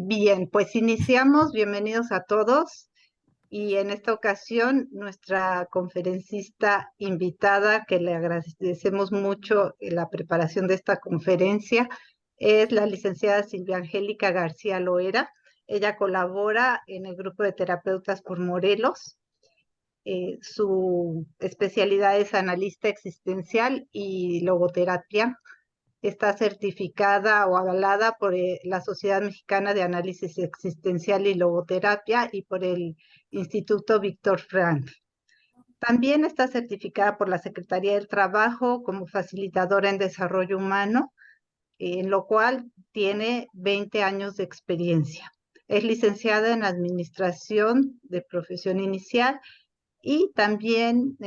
Bien, pues iniciamos. Bienvenidos a todos. Y en esta ocasión, nuestra conferencista invitada, que le agradecemos mucho la preparación de esta conferencia, es la licenciada Silvia Angélica García Loera. Ella colabora en el grupo de terapeutas por Morelos. Su especialidad es analista existencial y logoterapia. Está certificada o avalada por la Sociedad Mexicana de Análisis Existencial y Logoterapia y por el Instituto Víctor Frank. También está certificada por la Secretaría del Trabajo como facilitadora en desarrollo humano, en lo cual tiene 20 años de experiencia. Es licenciada en Administración de Profesión Inicial y también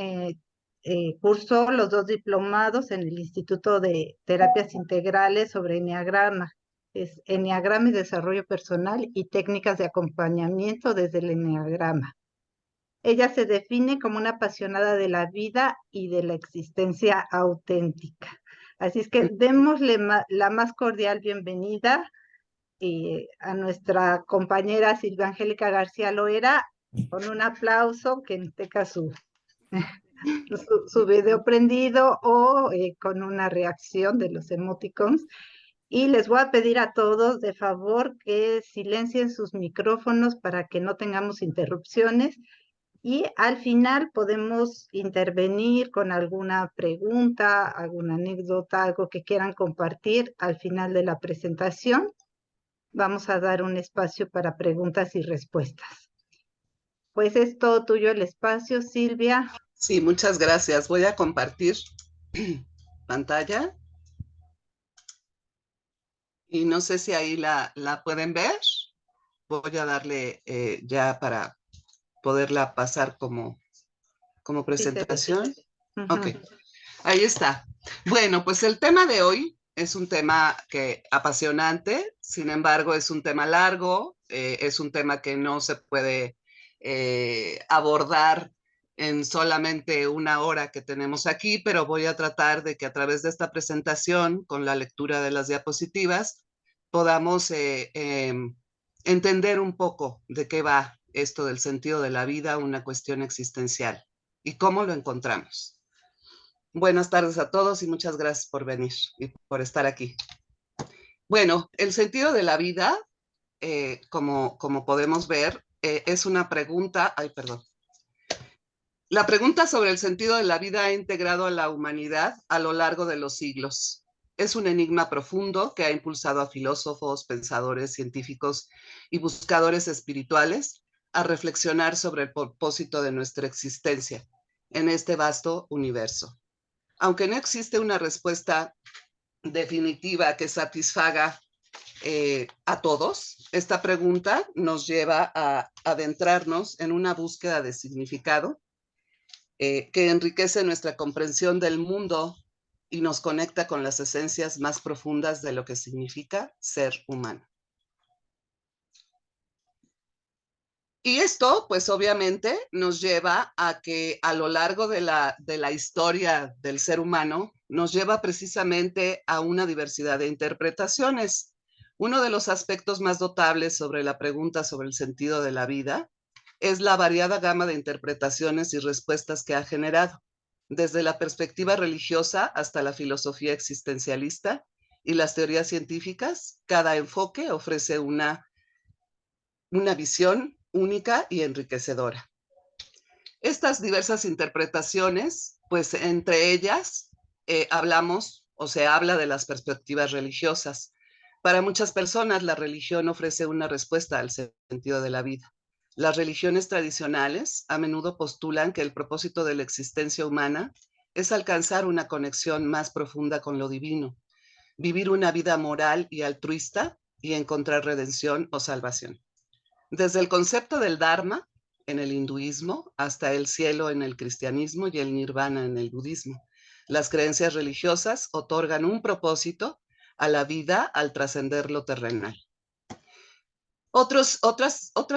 cursó los 2 diplomados en el Instituto de Terapias Integrales sobre Enneagrama. Es Enneagrama y Desarrollo Personal y Técnicas de Acompañamiento desde el Enneagrama. Ella se define como una apasionada de la vida y de la existencia auténtica. Así es que démosle la más cordial bienvenida a nuestra compañera Silvia Angélica García Loera con un aplauso que tenga su video prendido o con una reacción de los emoticons. Y les voy a pedir a todos, de favor, que silencien sus micrófonos para que no tengamos interrupciones. Y al final podemos intervenir con alguna pregunta, alguna anécdota, algo que quieran compartir al final de la presentación. Vamos a dar un espacio para preguntas y respuestas. Pues es todo tuyo el espacio, Silvia. Sí, muchas gracias. Voy a compartir pantalla. Y no sé si ahí la pueden ver. Voy a darle ya para poderla pasar como presentación. Ok, ahí está. Bueno, pues el tema de hoy es un tema apasionante, sin embargo es un tema largo, es un tema que no se puede abordar en solamente una hora que tenemos aquí, pero voy a tratar de que a través de esta presentación, con la lectura de las diapositivas, podamos entender un poco de qué va esto del sentido de la vida, una cuestión existencial, y cómo lo encontramos. Buenas tardes a todos y muchas gracias por venir y por estar aquí. Bueno, el sentido de la vida, como podemos ver, es una pregunta, La pregunta sobre el sentido de la vida ha integrado a la humanidad a lo largo de los siglos. Es un enigma profundo que ha impulsado a filósofos, pensadores, científicos y buscadores espirituales a reflexionar sobre el propósito de nuestra existencia en este vasto universo. Aunque no existe una respuesta definitiva que satisfaga a todos, esta pregunta nos lleva a adentrarnos en una búsqueda de significado que enriquece nuestra comprensión del mundo y nos conecta con las esencias más profundas de lo que significa ser humano. Y esto, pues obviamente, nos lleva a que a lo largo de la historia del ser humano, nos lleva precisamente a una diversidad de interpretaciones. Uno de los aspectos más notables sobre la pregunta sobre el sentido de la vida es la variada gama de interpretaciones y respuestas que ha generado, desde la perspectiva religiosa hasta la filosofía existencialista y las teorías científicas. Cada enfoque ofrece una visión única y enriquecedora. Estas diversas interpretaciones, pues entre ellas hablamos o se habla de las perspectivas religiosas. Para muchas personas la religión ofrece una respuesta al sentido de la vida. Las religiones tradicionales a menudo postulan que el propósito de la existencia humana es alcanzar una conexión más profunda con lo divino, vivir una vida moral y altruista y encontrar redención o salvación. Desde el concepto del Dharma en el hinduismo hasta el cielo en el cristianismo y el nirvana en el budismo, las creencias religiosas otorgan un propósito a la vida al trascender lo terrenal. Otras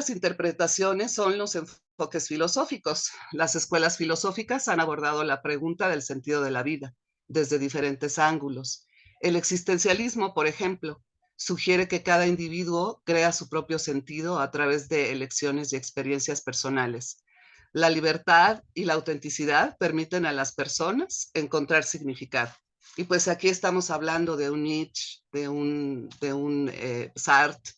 interpretaciones son los enfoques filosóficos. Las escuelas filosóficas han abordado la pregunta del sentido de la vida desde diferentes ángulos. El existencialismo, por ejemplo, sugiere que cada individuo crea su propio sentido a través de elecciones y experiencias personales. La libertad y la autenticidad permiten a las personas encontrar significado. Y pues aquí estamos hablando de un Nietzsche, de un Sartre,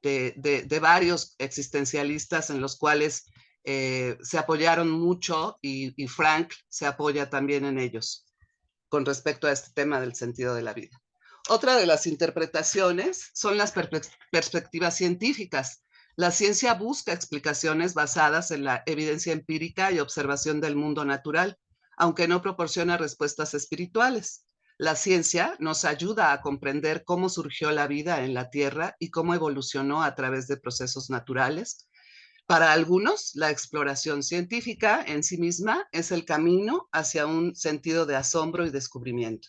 de varios existencialistas en los cuales se apoyaron mucho y Frank se apoya también en ellos con respecto a este tema del sentido de la vida. Otra de las interpretaciones son las perspectivas científicas. La ciencia busca explicaciones basadas en la evidencia empírica y observación del mundo natural, aunque no proporciona respuestas espirituales. La ciencia nos ayuda a comprender cómo surgió la vida en la Tierra y cómo evolucionó a través de procesos naturales. Para algunos, la exploración científica en sí misma es el camino hacia un sentido de asombro y descubrimiento.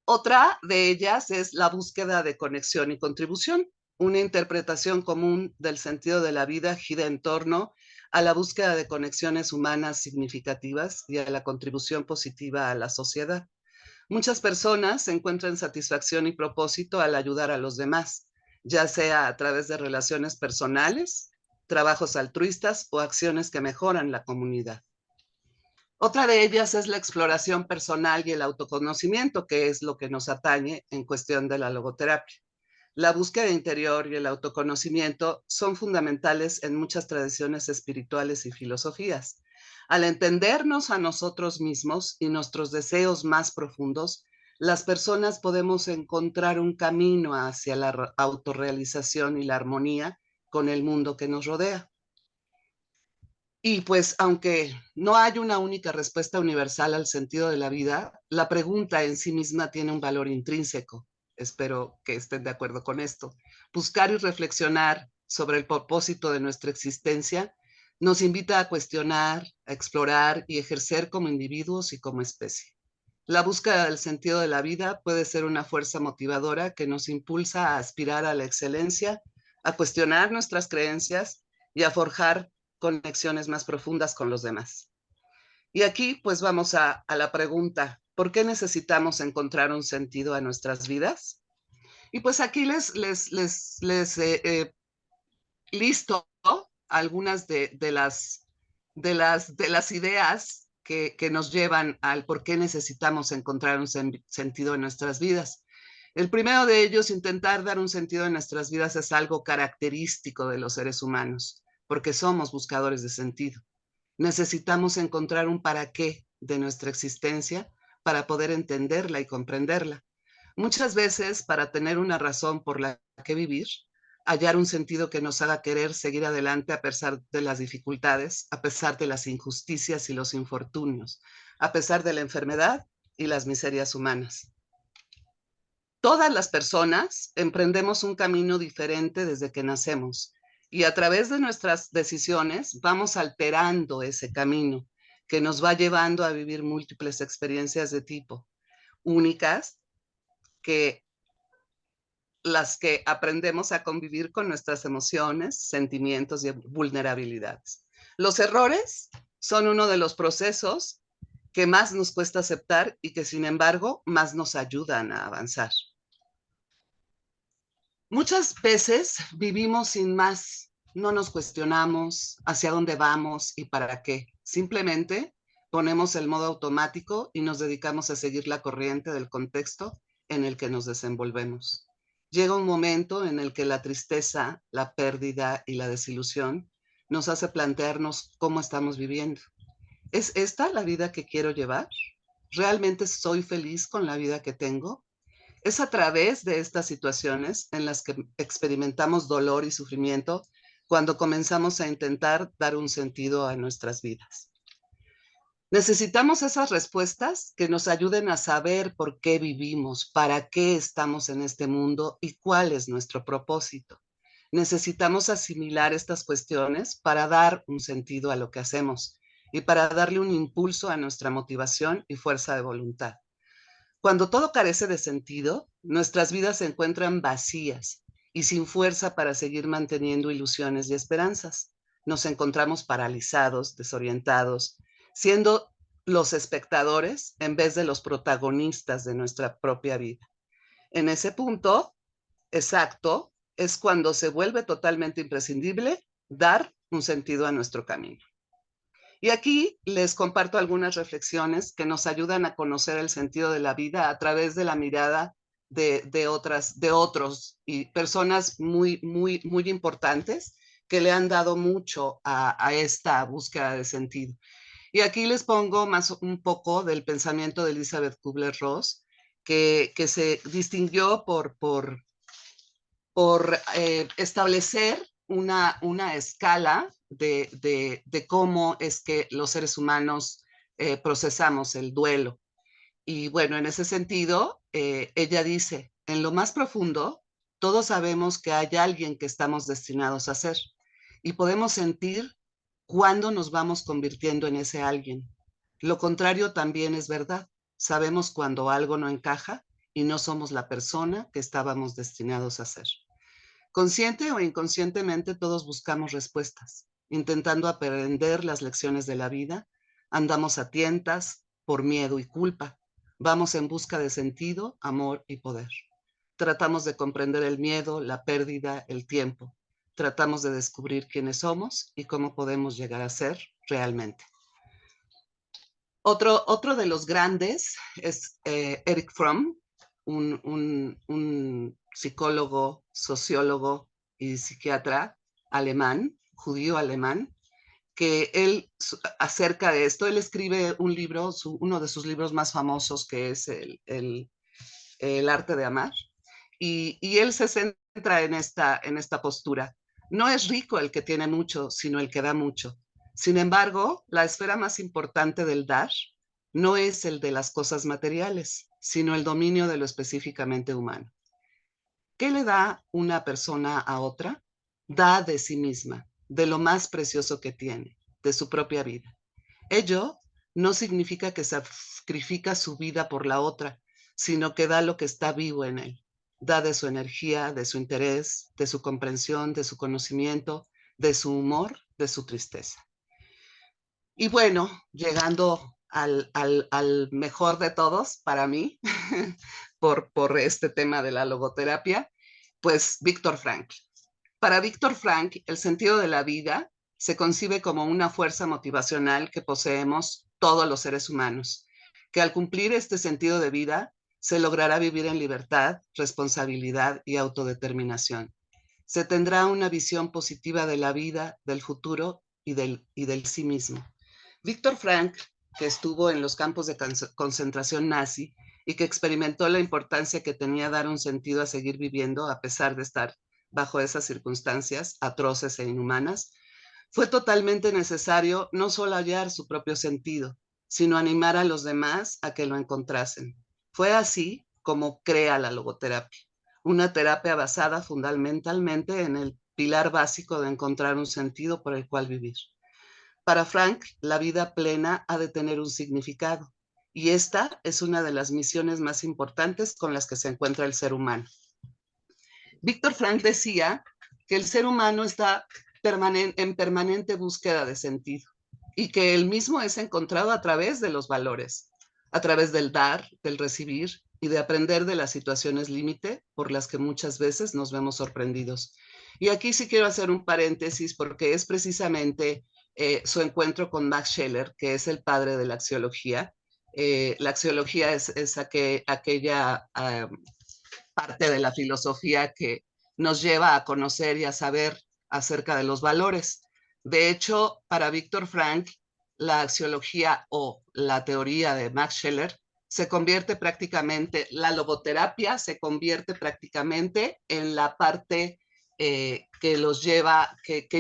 Otra de ellas es la búsqueda de conexión y contribución. Una interpretación común del sentido de la vida gira en torno a la búsqueda de conexiones humanas significativas y a la contribución positiva a la sociedad. Muchas personas encuentran satisfacción y propósito al ayudar a los demás, ya sea a través de relaciones personales, trabajos altruistas o acciones que mejoran la comunidad. Otra de ellas es la exploración personal y el autoconocimiento, que es lo que nos atañe en cuestión de la logoterapia. La búsqueda interior y el autoconocimiento son fundamentales en muchas tradiciones espirituales y filosofías. Al entendernos a nosotros mismos y nuestros deseos más profundos, las personas podemos encontrar un camino hacia la autorrealización y la armonía con el mundo que nos rodea. Y pues, aunque no hay una única respuesta universal al sentido de la vida, la pregunta en sí misma tiene un valor intrínseco. Espero que estén de acuerdo con esto. Buscar y reflexionar sobre el propósito de nuestra existencia nos invita a cuestionar, a explorar y ejercer como individuos y como especie. La búsqueda del sentido de la vida puede ser una fuerza motivadora que nos impulsa a aspirar a la excelencia, a cuestionar nuestras creencias y a forjar conexiones más profundas con los demás. Y aquí pues vamos a la pregunta, ¿por qué necesitamos encontrar un sentido a nuestras vidas? Y pues aquí les listo algunas de las ideas que nos llevan al por qué necesitamos encontrar un sentido en nuestras vidas. El primero de ellos, intentar dar un sentido en nuestras vidas, es algo característico de los seres humanos, porque somos buscadores de sentido. Necesitamos encontrar un para qué de nuestra existencia para poder entenderla y comprenderla. Muchas veces, para tener una razón por la que vivir, hallar un sentido que nos haga querer seguir adelante a pesar de las dificultades, a pesar de las injusticias y los infortunios, a pesar de la enfermedad y las miserias humanas. Todas las personas emprendemos un camino diferente desde que nacemos y a través de nuestras decisiones vamos alterando ese camino que nos va llevando a vivir múltiples experiencias de tipo únicas, que las que aprendemos a convivir con nuestras emociones, sentimientos y vulnerabilidades. Los errores son uno de los procesos que más nos cuesta aceptar y que sin embargo más nos ayudan a avanzar. Muchas veces vivimos sin más, no nos cuestionamos hacia dónde vamos y para qué. Simplemente ponemos el modo automático y nos dedicamos a seguir la corriente del contexto en el que nos desenvolvemos. Llega un momento en el que la tristeza, la pérdida y la desilusión nos hace plantearnos cómo estamos viviendo. ¿Es esta la vida que quiero llevar? ¿Realmente soy feliz con la vida que tengo? Es a través de estas situaciones en las que experimentamos dolor y sufrimiento cuando comenzamos a intentar dar un sentido a nuestras vidas. Necesitamos esas respuestas que nos ayuden a saber por qué vivimos, para qué estamos en este mundo y cuál es nuestro propósito. Necesitamos asimilar estas cuestiones para dar un sentido a lo que hacemos y para darle un impulso a nuestra motivación y fuerza de voluntad. Cuando todo carece de sentido, nuestras vidas se encuentran vacías y sin fuerza para seguir manteniendo ilusiones y esperanzas. Nos encontramos paralizados, desorientados, siendo los espectadores en vez de los protagonistas de nuestra propia vida. En ese punto, exacto es cuando se vuelve totalmente imprescindible dar un sentido a nuestro camino. Y aquí les comparto algunas reflexiones que nos ayudan a conocer el sentido de la vida a través de la mirada de otros y personas muy importantes que le han dado mucho a esta búsqueda de sentido. Y aquí les pongo más un poco del pensamiento de Elizabeth Kubler-Ross, que se distinguió por establecer una escala de cómo es que los seres humanos procesamos el duelo. Y bueno, en ese sentido, ella dice, en lo más profundo, todos sabemos que hay alguien que estamos destinados a ser y podemos sentir cuándo nos vamos convirtiendo en ese alguien. Lo contrario también es verdad. Sabemos cuando algo no encaja y no somos la persona que estábamos destinados a ser. Consciente o inconscientemente todos buscamos respuestas, intentando aprender las lecciones de la vida. Andamos a tientas por miedo y culpa. Vamos en busca de sentido, amor y poder. Tratamos de comprender el miedo, la pérdida, el tiempo. Tratamos de descubrir quiénes somos y cómo podemos llegar a ser realmente. Otro de los grandes es Eric Fromm, un psicólogo, sociólogo y psiquiatra alemán, judío alemán, que él, acerca de esto, él escribe un libro, uno de sus libros más famosos, que es el arte de amar, y él se centra en esta postura. No es rico el que tiene mucho, sino el que da mucho. Sin embargo, la esfera más importante del dar no es el de las cosas materiales, sino el dominio de lo específicamente humano. ¿Qué le da una persona a otra? Da de sí misma, de lo más precioso que tiene, de su propia vida. Ello no significa que sacrifica su vida por la otra, sino que da lo que está vivo en él. Da de su energía, de su interés, de su comprensión, de su conocimiento, de su humor, de su tristeza. Y bueno, llegando al mejor de todos para mí, por este tema de la logoterapia, pues Víctor Frankl. Para Víctor Frankl, el sentido de la vida se concibe como una fuerza motivacional que poseemos todos los seres humanos, que al cumplir este sentido de vida se logrará vivir en libertad, responsabilidad y autodeterminación. Se tendrá una visión positiva de la vida, del futuro y del sí mismo. Víctor Frankl, que estuvo en los campos de concentración nazi y que experimentó la importancia que tenía dar un sentido a seguir viviendo a pesar de estar bajo esas circunstancias atroces e inhumanas, fue totalmente necesario no solo hallar su propio sentido, sino animar a los demás a que lo encontrasen. Fue así como crea la logoterapia, una terapia basada fundamentalmente en el pilar básico de encontrar un sentido por el cual vivir. Para Frank, la vida plena ha de tener un significado, y esta es una de las misiones más importantes con las que se encuentra el ser humano. Víctor Frank decía que el ser humano está en permanente búsqueda de sentido y que él mismo es encontrado a través de los valores, a través del dar, del recibir y de aprender de las situaciones límite por las que muchas veces nos vemos sorprendidos. Y aquí sí quiero hacer un paréntesis porque es precisamente su encuentro con Max Scheler, que es el padre de la axiología. La axiología es aquella parte de la filosofía que nos lleva a conocer y a saber acerca de los valores. De hecho, para Víctor Frank, la axiología o la teoría de Max Scheler se convierte prácticamente, la logoterapia se convierte prácticamente en la parte que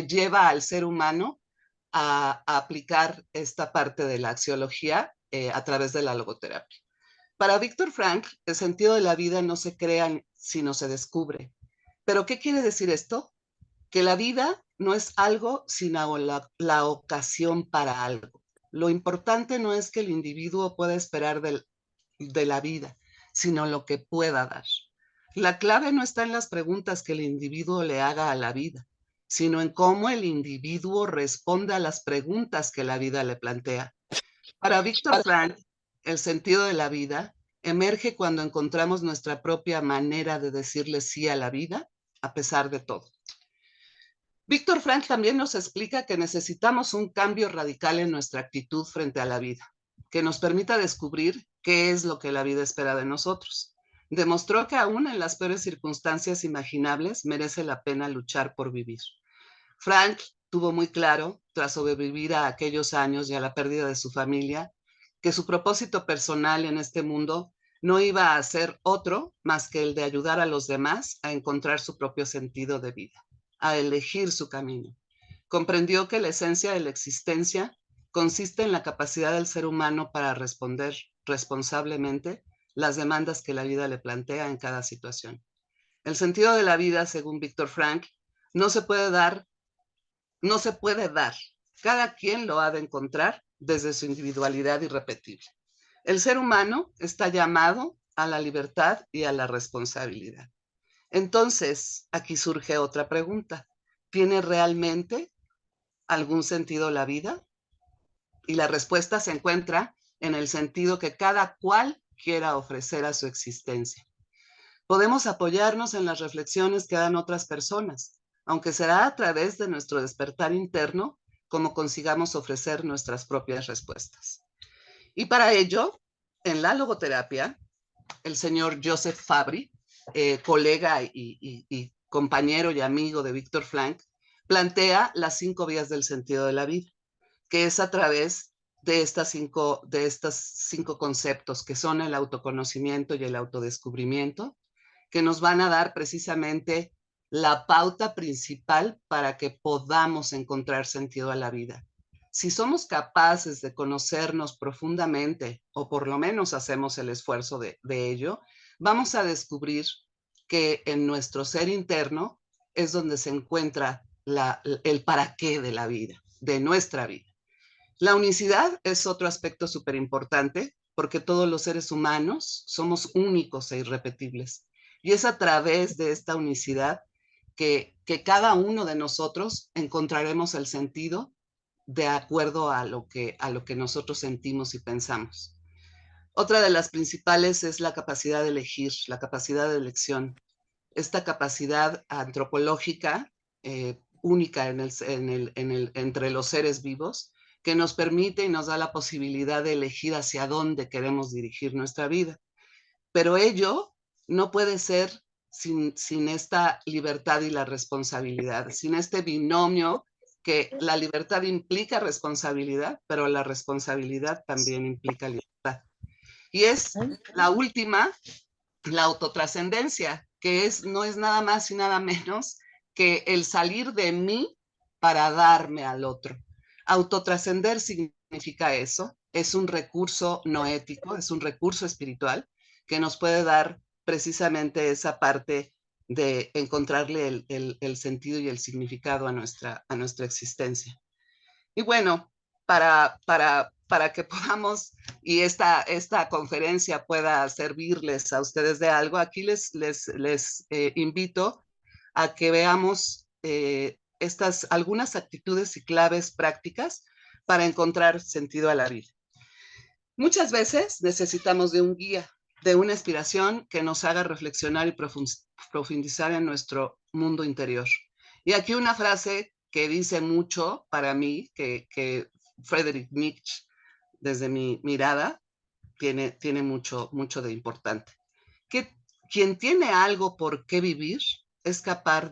lleva al ser humano a aplicar esta parte de la axiología a través de la logoterapia. Para Víctor Frank, el sentido de la vida no se crea, sino se descubre. ¿Pero qué quiere decir esto? Que la vida no es algo, sino la ocasión para algo. Lo importante no es que el individuo pueda esperar de la vida, sino lo que pueda dar. La clave no está en las preguntas que el individuo le haga a la vida, sino en cómo el individuo responde a las preguntas que la vida le plantea. Para Víctor Frank, el sentido de la vida emerge cuando encontramos nuestra propia manera de decirle sí a la vida, a pesar de todo. Víctor Frank también nos explica que necesitamos un cambio radical en nuestra actitud frente a la vida, que nos permita descubrir qué es lo que la vida espera de nosotros. Demostró que aún en las peores circunstancias imaginables merece la pena luchar por vivir. Frank tuvo muy claro, tras sobrevivir a aquellos años y a la pérdida de su familia, que su propósito personal en este mundo no iba a ser otro más que el de ayudar a los demás a encontrar su propio sentido de vida, a elegir su camino. Comprendió que la esencia de la existencia consiste en la capacidad del ser humano para responder responsablemente las demandas que la vida le plantea en cada situación. El sentido de la vida, según Víctor Frank, no se puede dar. Cada quien lo ha de encontrar desde su individualidad irrepetible. El ser humano está llamado a la libertad y a la responsabilidad. Entonces, aquí surge otra pregunta. ¿Tiene realmente algún sentido la vida? Y la respuesta se encuentra en el sentido que cada cual quiera ofrecer a su existencia. Podemos apoyarnos en las reflexiones que dan otras personas, aunque será a través de nuestro despertar interno como consigamos ofrecer nuestras propias respuestas. Y para ello, en la logoterapia, el señor Joseph Fabry, colega y compañero y amigo de Víctor Frank, plantea las 5 vías del sentido de la vida, que es a través de estos 5 conceptos, que son el autoconocimiento y el autodescubrimiento, que nos van a dar precisamente la pauta principal para que podamos encontrar sentido a la vida. Si somos capaces de conocernos profundamente, o por lo menos hacemos el esfuerzo de ello, vamos a descubrir que en nuestro ser interno es donde se encuentra el para qué de la vida, de nuestra vida. La unicidad es otro aspecto súper importante, porque todos los seres humanos somos únicos e irrepetibles. Y es a través de esta unicidad que cada uno de nosotros encontraremos el sentido de acuerdo a lo que nosotros sentimos y pensamos. Otra de las principales es la capacidad de elegir, la capacidad de elección. Esta capacidad antropológica única entre los seres vivos, que nos permite y nos da la posibilidad de elegir hacia dónde queremos dirigir nuestra vida. Pero ello no puede ser sin esta libertad y la responsabilidad, sin este binomio que la libertad implica responsabilidad, pero la responsabilidad también implica libertad. Y es la última, la autotrascendencia, que no es nada más y nada menos que el salir de mí para darme al otro. Autotrascender significa eso, es un recurso no ético, es un recurso espiritual que nos puede dar precisamente esa parte de encontrarle el sentido y el significado a nuestra existencia. Y bueno, para que podamos y esta conferencia pueda servirles a ustedes de algo, aquí les invito a que veamos algunas actitudes y claves prácticas para encontrar sentido a la vida. Muchas veces necesitamos de un guía, de una inspiración que nos haga reflexionar y profundizar en nuestro mundo interior. Y aquí una frase que dice mucho para mí, que Friedrich Nietzsche, desde mi mirada, tiene mucho de importante. Que quien tiene algo por qué vivir es capaz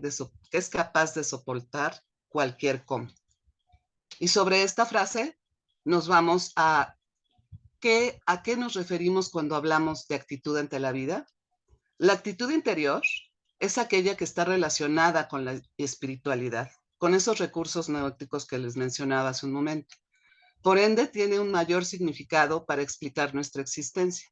de soportar cualquier cómo. Y sobre esta frase nos vamos a qué nos referimos cuando hablamos de actitud ante la vida. La actitud interior es aquella que está relacionada con la espiritualidad, con esos recursos neóticos que les mencionaba hace un momento. Por ende, tiene un mayor significado para explicar nuestra existencia.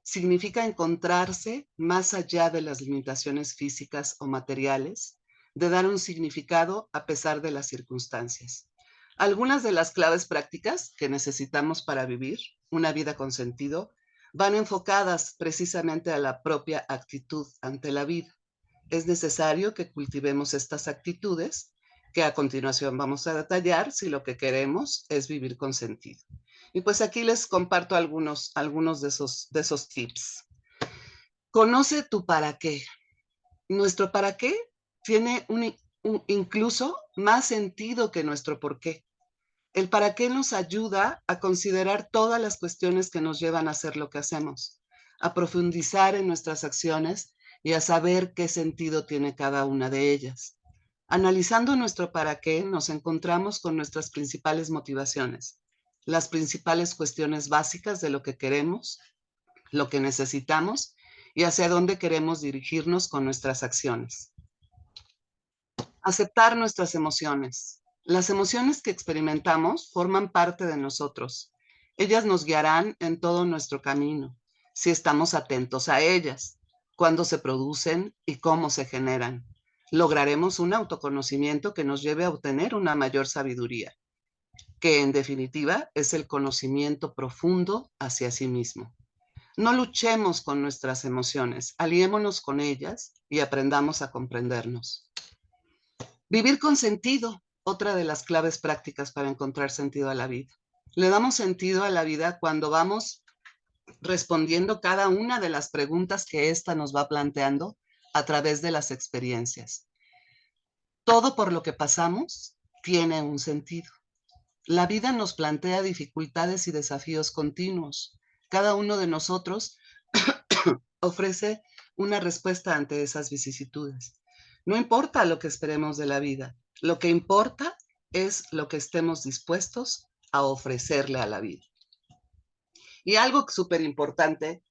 Significa encontrarse más allá de las limitaciones físicas o materiales, de dar un significado a pesar de las circunstancias. Algunas de las claves prácticas que necesitamos para vivir una vida con sentido van enfocadas precisamente a la propia actitud ante la vida. Es necesario que cultivemos estas actitudes que a continuación vamos a detallar si lo que queremos es vivir con sentido. Y pues aquí les comparto algunos de esos tips. Conoce tu para qué. Nuestro para qué tiene incluso más sentido que nuestro por qué. El para qué nos ayuda a considerar todas las cuestiones que nos llevan a hacer lo que hacemos, a profundizar en nuestras acciones y a saber qué sentido tiene cada una de ellas. Analizando nuestro para qué, nos encontramos con nuestras principales motivaciones, las principales cuestiones básicas de lo que queremos, lo que necesitamos y hacia dónde queremos dirigirnos con nuestras acciones. Aceptar nuestras emociones. Las emociones que experimentamos forman parte de nosotros. Ellas nos guiarán en todo nuestro camino, si estamos atentos a ellas, cuándo se producen y cómo se generan. Lograremos un autoconocimiento que nos lleve a obtener una mayor sabiduría, que en definitiva es el conocimiento profundo hacia sí mismo. No luchemos con nuestras emociones, aliémonos con ellas y aprendamos a comprendernos. Vivir con sentido, otra de las claves prácticas para encontrar sentido a la vida. Le damos sentido a la vida cuando vamos respondiendo cada una de las preguntas que ésta nos va planteando a través de las experiencias. Todo por lo que pasamos tiene un sentido. La vida nos plantea dificultades y desafíos continuos. Cada uno de nosotros ofrece una respuesta ante esas vicisitudes. No importa lo que esperemos de la vida, lo que importa es lo que estemos dispuestos a ofrecerle a la vida. Y algo súper importante,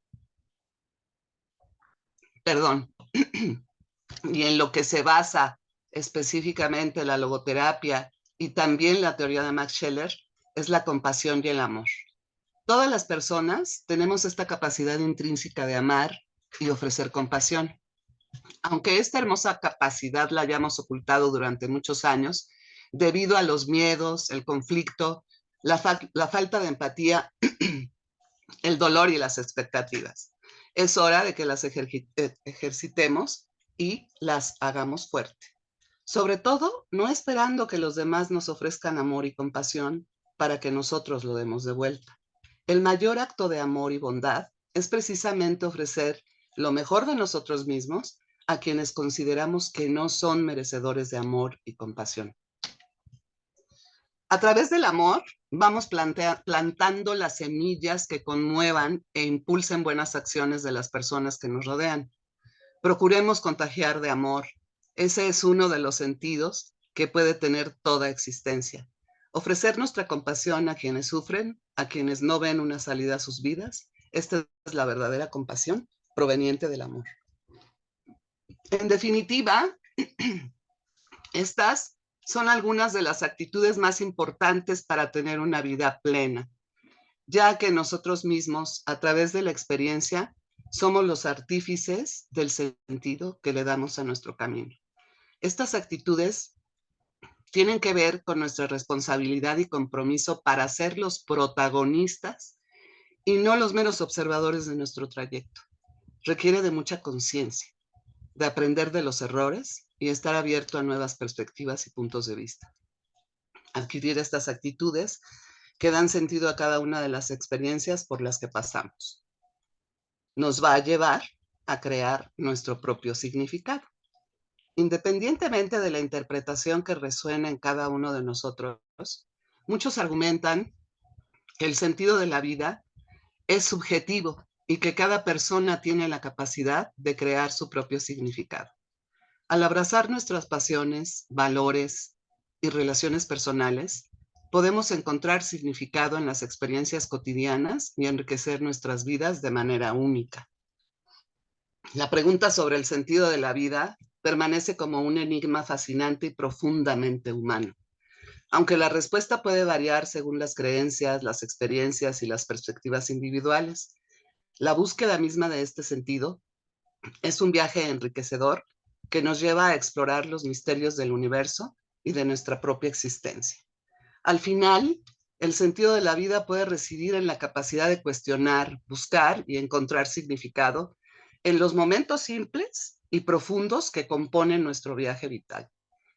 perdón, y en lo que se basa específicamente la logoterapia y también la teoría de Max Scheler, es la compasión y el amor. Todas las personas tenemos esta capacidad intrínseca de amar y ofrecer compasión. Aunque esta hermosa capacidad la hayamos ocultado durante muchos años, debido a los miedos, el conflicto, la falta de empatía, el dolor y las expectativas. Es hora de que las ejercitemos y las hagamos fuerte. Sobre todo, no esperando que los demás nos ofrezcan amor y compasión para que nosotros lo demos de vuelta. El mayor acto de amor y bondad es precisamente ofrecer lo mejor de nosotros mismos a quienes consideramos que no son merecedores de amor y compasión. A través del amor vamos plantando las semillas que conmuevan e impulsen buenas acciones de las personas que nos rodean. Procuremos contagiar de amor. Ese es uno de los sentidos que puede tener toda existencia. Ofrecer nuestra compasión a quienes sufren, a quienes no ven una salida a sus vidas. Esta es la verdadera compasión proveniente del amor. En definitiva, estas son algunas de las actitudes más importantes para tener una vida plena, ya que nosotros mismos, a través de la experiencia, somos los artífices del sentido que le damos a nuestro camino. Estas actitudes tienen que ver con nuestra responsabilidad y compromiso para ser los protagonistas y no los meros observadores de nuestro trayecto. Requiere de mucha conciencia, de aprender de los errores y estar abierto a nuevas perspectivas y puntos de vista. Adquirir estas actitudes que dan sentido a cada una de las experiencias por las que pasamos. Nos va a llevar a crear nuestro propio significado. Independientemente de la interpretación que resuene en cada uno de nosotros, muchos argumentan que el sentido de la vida es subjetivo y que cada persona tiene la capacidad de crear su propio significado. Al abrazar nuestras pasiones, valores y relaciones personales, podemos encontrar significado en las experiencias cotidianas y enriquecer nuestras vidas de manera única. La pregunta sobre el sentido de la vida permanece como un enigma fascinante y profundamente humano. Aunque la respuesta puede variar según las creencias, las experiencias y las perspectivas individuales, la búsqueda misma de este sentido es un viaje enriquecedor que nos lleva a explorar los misterios del universo y de nuestra propia existencia. Al final, el sentido de la vida puede residir en la capacidad de cuestionar, buscar y encontrar significado en los momentos simples y profundos que componen nuestro viaje vital.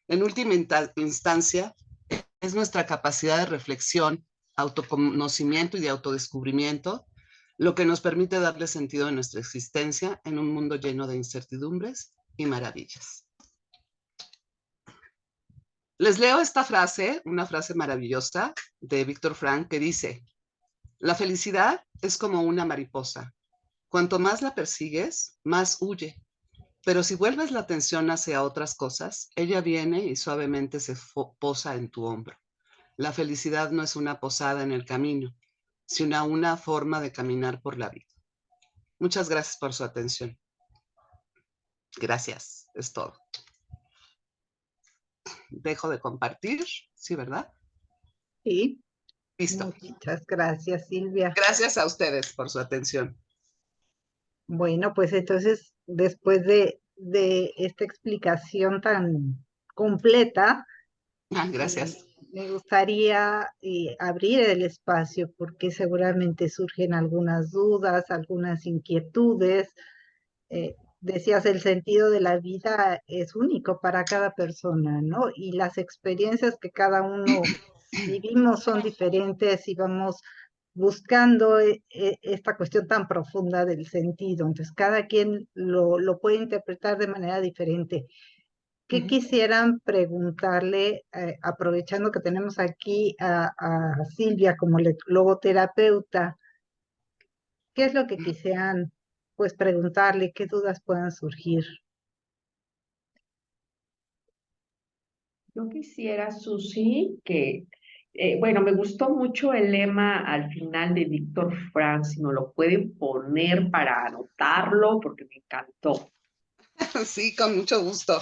En última instancia, es nuestra capacidad de reflexión autoconocimiento y de autodescubrimiento, lo que nos permite darle sentido a nuestra existencia en un mundo lleno de incertidumbres y maravillas. Les leo esta frase, una frase maravillosa de Víctor Frank, que dice: la felicidad es como una mariposa. Cuanto más la persigues, más huye. Pero si vuelves la atención hacia otras cosas, ella viene y suavemente se posa en tu hombro. La felicidad no es una posada en el camino, sino una forma de caminar por la vida. Muchas gracias por su atención. Gracias, es todo. Dejo de compartir, ¿sí, verdad? Sí, Listo. muchas gracias, Silvia. Gracias a ustedes por su atención. Bueno, pues entonces, después de esta explicación tan completa, Gracias. me gustaría abrir el espacio porque seguramente surgen algunas dudas, algunas inquietudes. Decías, el sentido de la vida es único para cada persona, ¿no? Y las experiencias que cada uno vivimos son diferentes y vamos buscando esta cuestión tan profunda del sentido. Entonces, cada quien lo puede interpretar de manera diferente. ¿Qué quisieran preguntarle, aprovechando que tenemos aquí a Silvia como logoterapeuta? ¿Qué es lo que quisieran, pues, preguntarle? ¿Qué dudas puedan surgir? Yo quisiera, Susi, que, bueno, me gustó mucho el lema al final de Víctor Frank, si nos lo pueden poner para anotarlo, porque me encantó. Sí, con mucho gusto.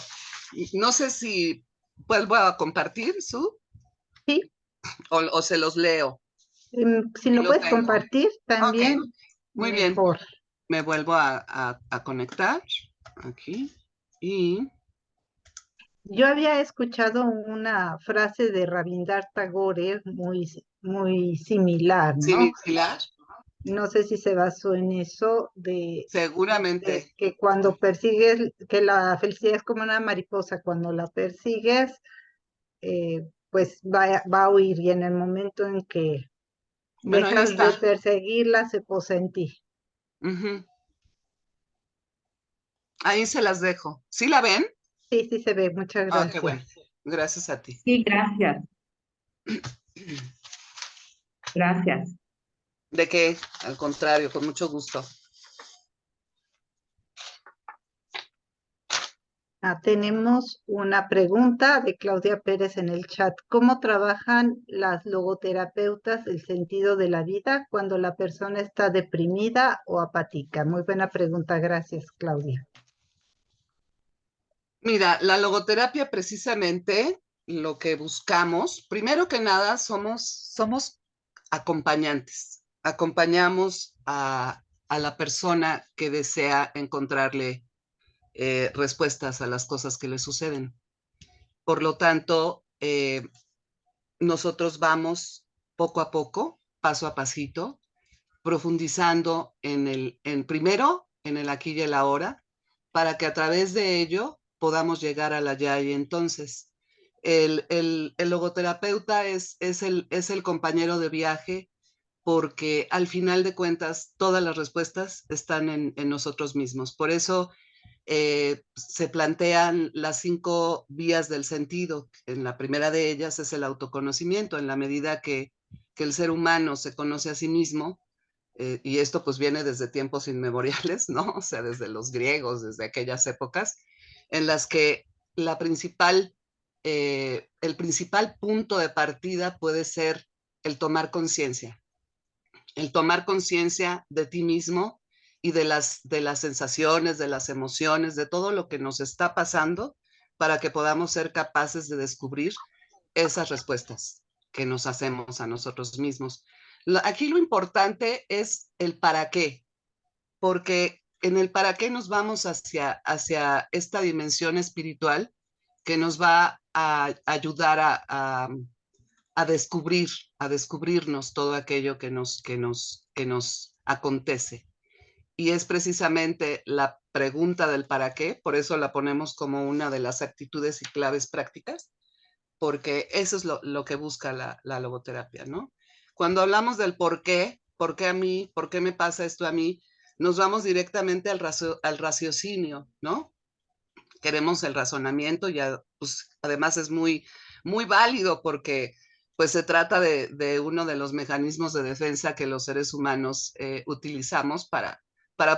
No sé si vuelvo a compartir, Sí, o se los leo. si Y lo lo puedes tengo. compartir Ok, también, muy bien. mejor. Me vuelvo a conectar aquí y Yo había escuchado una frase de Rabindranath Tagore muy similar, ¿no? similar, No sé si se basó en eso de seguramente. que cuando persigues, que la felicidad es como una mariposa, cuando la persigues, pues va a huir y en el momento en que Bueno, ahí dejas de está. perseguirla, se posa en ti. Ujú. Ahí se las dejo. ¿Sí la ven? Sí, sí se ve, muchas Ah, qué bueno. gracias. Gracias a ti. Sí, gracias, gracias. ¿De qué? Al contrario, con mucho gusto. Tenemos una pregunta de Claudia Pérez en el chat. ¿Cómo trabajan las logoterapeutas el sentido de la vida cuando la persona está deprimida o apática? Muy buena pregunta, gracias, Claudia. Mira, la logoterapia precisamente lo que buscamos, primero que nada, somos acompañantes. Acompañamos a la persona que desea encontrarle respuestas a las cosas que le suceden. Por lo tanto, nosotros vamos poco a poco, paso a pasito, profundizando primero en el aquí y el ahora, para que a través de ello podamos llegar al allá y entonces. El logoterapeuta es el compañero de viaje porque al final de cuentas todas las respuestas están en nosotros mismos. Por eso se plantean las 5 vías del sentido. En la primera de ellas es el autoconocimiento, en la medida que el ser humano se conoce a sí mismo, y esto pues viene desde tiempos inmemoriales, ¿no? O sea, desde los griegos, desde aquellas épocas, en las que el principal punto de partida puede ser el tomar conciencia de ti mismo y de las sensaciones, de las emociones, de todo lo que nos está pasando para que podamos ser capaces de descubrir esas respuestas que nos hacemos a nosotros mismos. Aquí lo importante es el para qué, porque en el para qué nos vamos hacia esta dimensión espiritual que nos va a ayudar a descubrir, a descubrirnos todo aquello que nos acontece. Y es precisamente la pregunta del para qué, por eso la ponemos como una de las actitudes y claves prácticas, porque eso es lo que busca la logoterapia, ¿no? Cuando hablamos del por qué a mí, por qué me pasa esto a mí, nos vamos directamente al raciocinio, ¿no? Queremos el razonamiento y pues, además es muy válido porque pues se trata de uno de los mecanismos de defensa que los seres humanos utilizamos para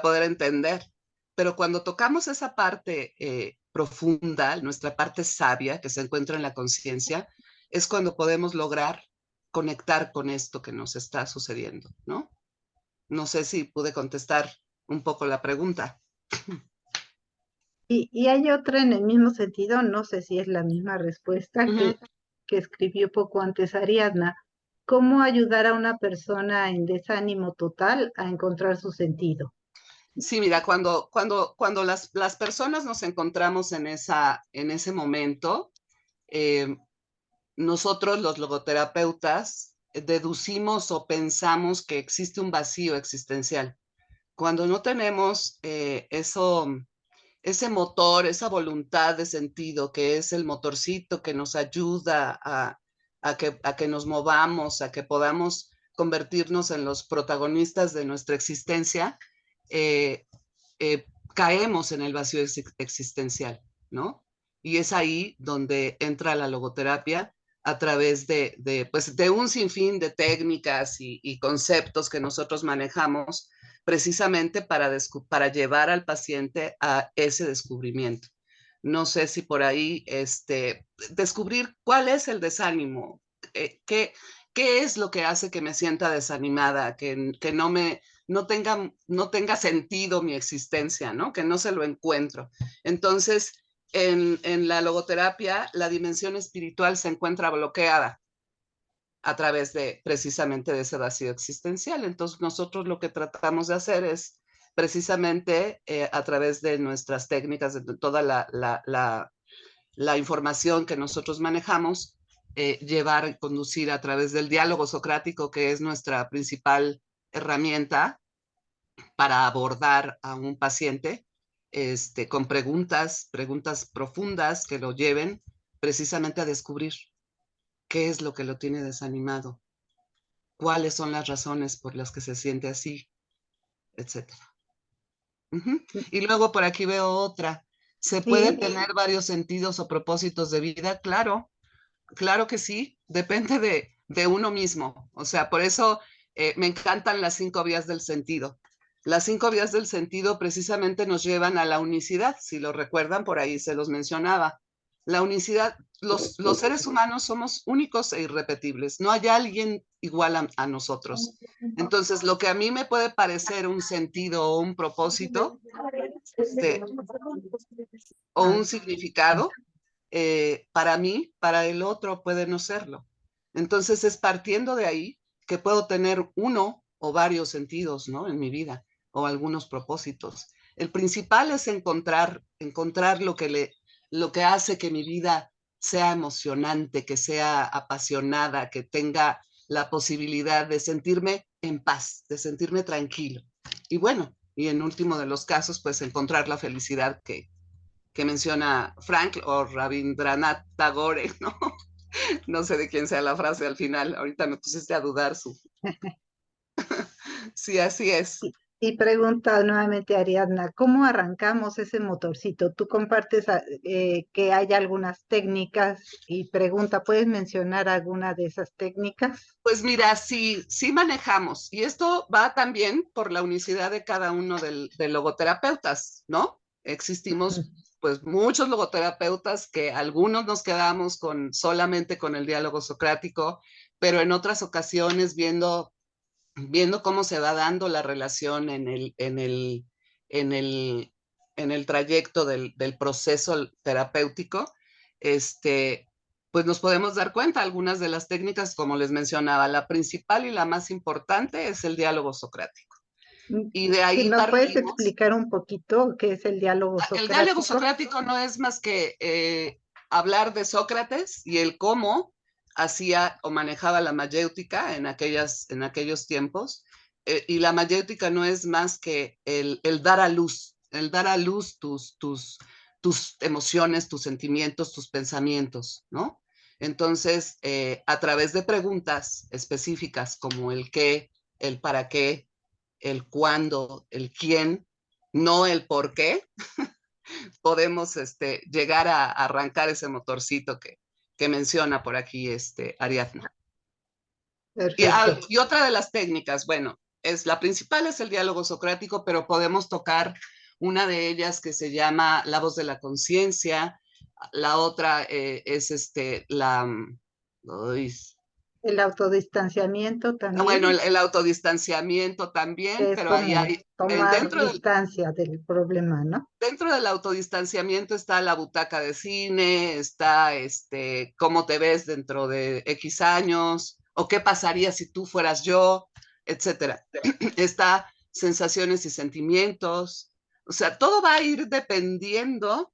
poder entender. Pero cuando tocamos esa parte profunda, nuestra parte sabia que se encuentra en la conciencia, es cuando podemos lograr conectar con esto que nos está sucediendo, ¿no? No sé si pude contestar un poco la pregunta. Y hay otra en el mismo sentido, no sé si es la misma respuesta Uh -huh. que escribió poco antes Ariadna. ¿Cómo ayudar a una persona en desánimo total a encontrar su sentido? Sí, mira, cuando las personas nos encontramos en ese momento, eh, nosotros los logoterapeutas deducimos o pensamos que existe un vacío existencial. Cuando no tenemos ese motor, esa voluntad de sentido, que es el motorcito que nos ayuda a que nos movamos, a que podamos convertirnos en los protagonistas de nuestra existencia, eh, caemos en el vacío existencial, ¿no? Y es ahí donde entra la logoterapia a través pues, de un sinfín de técnicas y conceptos que nosotros manejamos precisamente para llevar al paciente a ese descubrimiento. No sé si por ahí descubrir cuál es el desánimo, qué es lo que hace que me sienta desanimada, que no tenga sentido mi existencia, ¿no? Que no se lo encuentro. Entonces, en la logoterapia, la dimensión espiritual se encuentra bloqueada a través precisamente de ese vacío existencial. Entonces, nosotros lo que tratamos de hacer es precisamente a través de nuestras técnicas, de toda la información que nosotros manejamos, llevar y conducir a través del diálogo socrático, que es nuestra principal herramienta para abordar a un paciente con preguntas profundas que lo lleven precisamente a descubrir qué es lo que lo tiene desanimado, cuáles son las razones por las que se siente así, etcétera. Y luego por aquí veo otra. ¿Se puede tener varios sentidos o propósitos de vida? Claro, claro que sí, depende de uno mismo. O sea, por eso me encantan las 5 vías del sentido. Las 5 vías del sentido precisamente nos llevan a la unicidad. Si lo recuerdan, por ahí se los mencionaba. La unicidad, los seres humanos somos únicos e irrepetibles. No hay alguien igual a nosotros. Entonces, lo que a mí me puede parecer un sentido o un propósito o un significado, para mí, para el otro puede no serlo. Entonces es partiendo de ahí que puedo tener uno o varios sentidos, ¿no? En mi vida o algunos propósitos. El principal es encontrar lo que hace que mi vida sea emocionante, que sea apasionada, que tenga la posibilidad de sentirme en paz, de sentirme tranquilo. Y bueno, y en último de los casos, pues encontrar la felicidad que menciona Frank o Rabindranath Tagore, ¿no? No sé de quién sea la frase al final, ahorita me pusiste a dudar su... Sí, así es. Y pregunta nuevamente Ariadna, ¿cómo arrancamos ese motorcito? Tú compartes que hay algunas técnicas y pregunta, ¿puedes mencionar alguna de esas técnicas? Pues mira, sí manejamos, y esto va también por la unicidad de cada uno de logoterapeutas, ¿no? Existimos pues muchos logoterapeutas que algunos nos quedamos solamente con el diálogo socrático, pero en otras ocasiones viendo cómo se va dando la relación en el trayecto del proceso terapéutico, pues nos podemos dar cuenta algunas de las técnicas, como les mencionaba, la principal y la más importante es el diálogo socrático. Y de ahí ¿Sí nos puedes partimos. explicar un poquito qué es el diálogo El diálogo socrático? socrático no es más que hablar de Sócrates y el cómo hacía o manejaba la mayéutica en aquellos tiempos. Y la mayéutica no es más que el dar a luz tus emociones, tus sentimientos, tus pensamientos, ¿no? Entonces, a través de preguntas específicas como el qué, el para qué, el cuándo, el quién, no el por qué, podemos llegar a arrancar ese motorcito que menciona por aquí Ariadna. Perfecto. Y otra de las técnicas, bueno, la principal es el diálogo socrático, pero podemos tocar una de ellas que se llama la voz de la conciencia. La otra es uy, El autodistanciamiento bueno, también, el autodistanciamiento también, que es pero ahí como hay, tomar distancia del problema, ¿no? dentro del autodistanciamiento está la butaca de cine, está cómo te ves dentro de X años, o qué pasaría si tú fueras yo, etcétera. Está sensaciones y sentimientos. O sea, todo va a ir dependiendo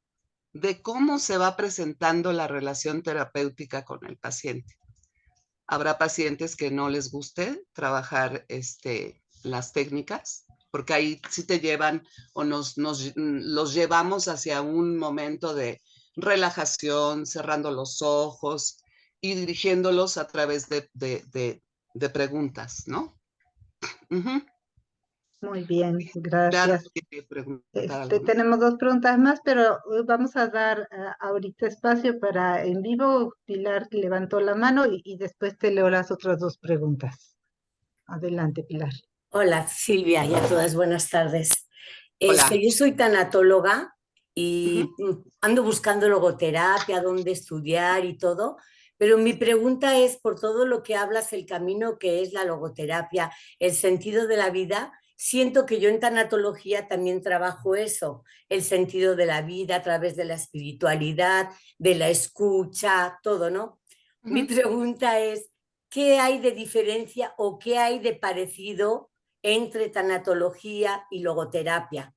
de cómo se va presentando la relación terapéutica con el paciente. Habrá pacientes que no les guste trabajar las técnicas, porque ahí sí te llevan o los llevamos hacia un momento de relajación, cerrando los ojos y dirigiéndolos a través de preguntas, ¿no? Uh-huh. Muy bien, Claro, gracias. que preguntar algo más. Tenemos dos preguntas más, pero vamos a dar ahorita espacio para en vivo. Pilar levantó la mano y después te leo las otras dos preguntas. Adelante, Pilar. Hola Silvia y a todas, buenas tardes. Hola. Yo soy tanatóloga Uh-huh. y ando buscando logoterapia, dónde estudiar y todo, pero mi pregunta es, por todo lo que hablas, el camino que es la logoterapia, el sentido de la vida, siento que yo en tanatología también trabajo eso, el sentido de la vida a través de la espiritualidad, de la escucha, todo, ¿no? Mi Uh-huh. pregunta es, ¿qué hay de diferencia o qué hay de parecido entre tanatología y logoterapia?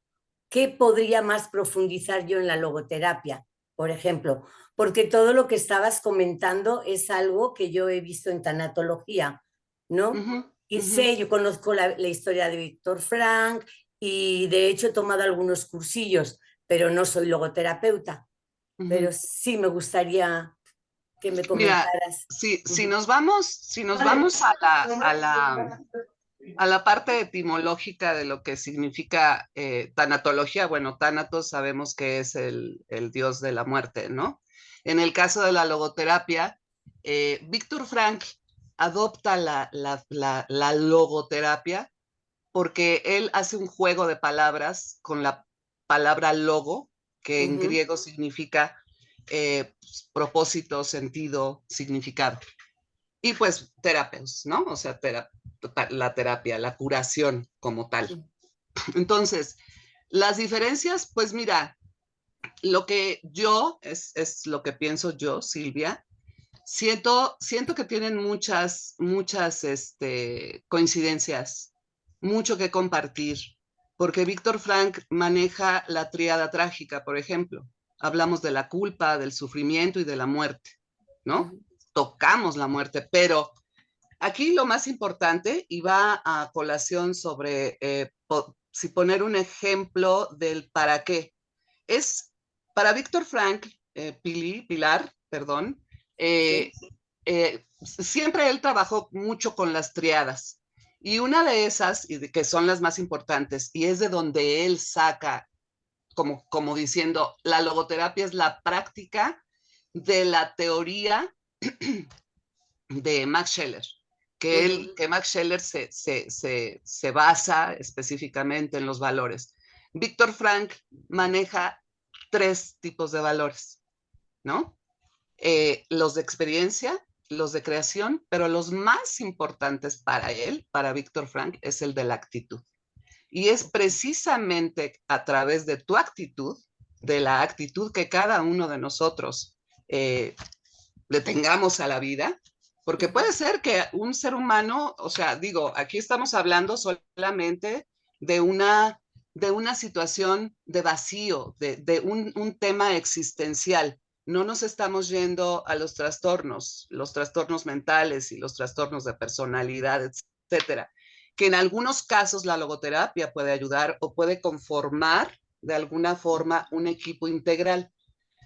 ¿Qué podría más profundizar yo en la logoterapia, por ejemplo? Porque todo lo que estabas comentando es algo que yo he visto en tanatología, ¿no? Uh-huh. Y Uh-huh. sé, yo conozco la historia de Víctor Frank y de hecho he tomado algunos cursillos, pero no soy logoterapeuta. Uh-huh. Pero sí me gustaría que me Mira, comentaras. si nos vamos a la parte etimológica de lo que significa tanatología, bueno, Tánatos sabemos que es el dios de la muerte, ¿no? En el caso de la logoterapia, Víctor Frank adopta la logoterapia porque él hace un juego de palabras con la palabra logo, que en griego significa propósito, sentido, significado. Y pues terapeutas, ¿no? O sea, la terapia, la curación como tal. Entonces, las diferencias, pues mira, lo que es lo que pienso yo, Silvia, siento que tienen muchas coincidencias, mucho que compartir, porque Víctor Frank maneja la tríada trágica, por ejemplo. Hablamos de la culpa, del sufrimiento y de la muerte, ¿no? Tocamos la muerte, pero aquí lo más importante, y va a colación sobre si poner un ejemplo del para qué, es para Víctor Frank, Pilar, perdón, ¿Sí? siempre él trabajó mucho con las triadas. Y una de esas, que son las más importantes, y es de donde él saca, como diciendo, la logoterapia es la práctica de la teoría de Max Scheler, que Max Scheler se basa específicamente en los valores. Víctor Frank maneja tres tipos de valores, ¿no? Los de experiencia, los de creación, pero los más importantes para él, para Víctor Frank, es el de la actitud. Y es precisamente a través de tu actitud, de la actitud que cada uno de nosotros le tengamos a la vida, porque puede ser que un ser humano, o sea, digo, aquí estamos hablando solamente de una situación de vacío, de un tema existencial. No nos estamos yendo a los trastornos mentales y los trastornos de personalidad, etcétera, que en algunos casos la logoterapia puede ayudar o puede conformar de alguna forma un equipo integral.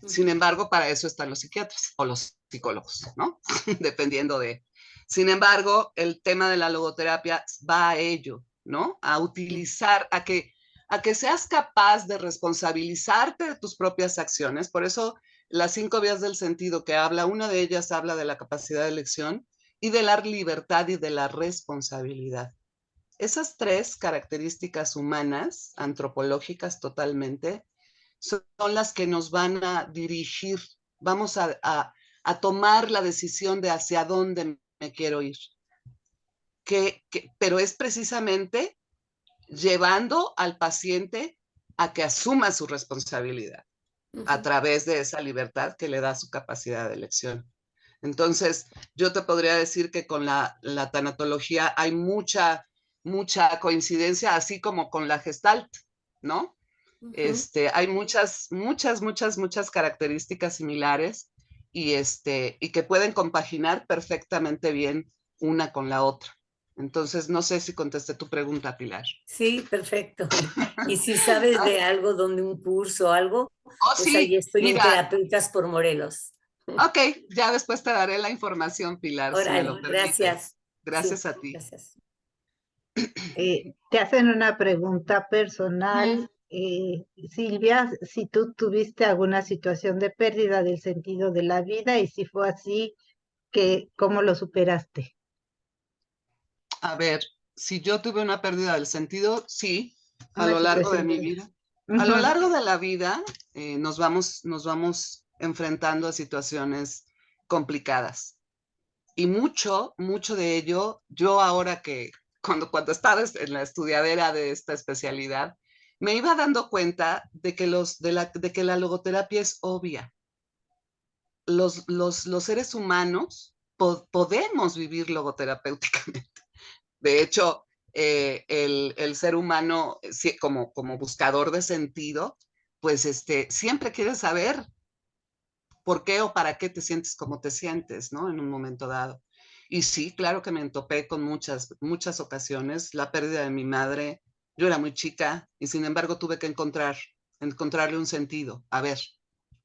Sin embargo, para eso están los psiquiatras o los psicólogos, ¿no? Dependiendo de... Sin embargo, el tema de la logoterapia va a ello, ¿no? A utilizar, a que seas capaz de responsabilizarte de tus propias acciones. Por eso las 5 vías del sentido que habla, una de ellas habla de la capacidad de elección y de la libertad y de la responsabilidad. Esas 3 características humanas, antropológicas totalmente, son las que nos van a dirigir. Vamos a tomar la decisión de hacia dónde me quiero ir. Pero es precisamente llevando al paciente a que asuma su responsabilidad a través de esa libertad que le da su capacidad de elección. Entonces, yo te podría decir que con la tanatología hay mucha coincidencia, así como con la Gestalt, ¿no? Hay muchas características similares y que pueden compaginar perfectamente bien una con la otra. Entonces, no sé si contesté tu pregunta, Pilar. Sí, perfecto. Y si sabes de algo, donde un curso o algo, pues sí, ahí estoy mira, en Terapeutas por Morelos. Ok, ya después te daré la información, Pilar, si me lo permites. Gracias. Gracias Sí, a ti. gracias. Te hacen una pregunta personal, Silvia, si tú tuviste alguna situación de pérdida del sentido de la vida y si fue así, ¿cómo lo superaste? A ver, si yo tuve una pérdida del sentido, sí, a Una lo largo de situación mi de... vida. Ujú. A lo largo de la vida nos vamos enfrentando a situaciones complicadas. Y mucho de ello, yo ahora que cuando estaba en la estudiadera de esta especialidad, me iba dando cuenta de que, de que la logoterapia es obvia. Los seres humanos podemos vivir logoterapéuticamente. De hecho, el ser humano, como buscador de sentido, pues siempre quiere saber por qué o para qué te sientes como te sientes, ¿no? En un momento dado. Y sí, claro que me topé con muchas ocasiones. La pérdida de mi madre, yo era muy chica y sin embargo tuve que encontrarle un sentido. A ver,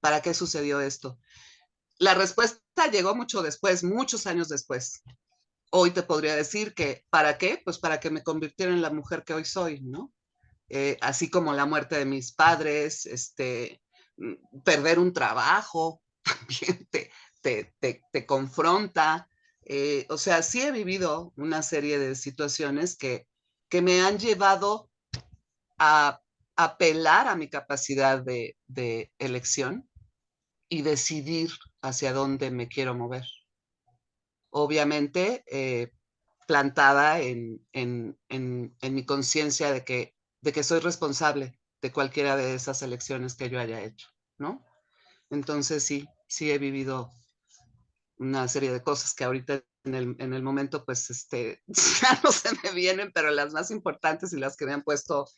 ¿para qué sucedió esto? La respuesta llegó mucho después, muchos años después. Hoy te podría decir que, ¿para qué? Pues para que me convirtiera en la mujer que hoy soy, ¿no? Así como la muerte de mis padres, perder un trabajo, también te confronta. O sea, sí he vivido una serie de situaciones que me han llevado a apelar a mi capacidad de elección y decidir hacia dónde me quiero mover. Obviamente, plantada en mi conciencia de que soy responsable de cualquiera de esas elecciones que yo haya hecho, ¿no? Entonces sí he vivido una serie de cosas que ahorita en el momento, pues, ya no se me vienen, pero las más importantes y las que me han puesto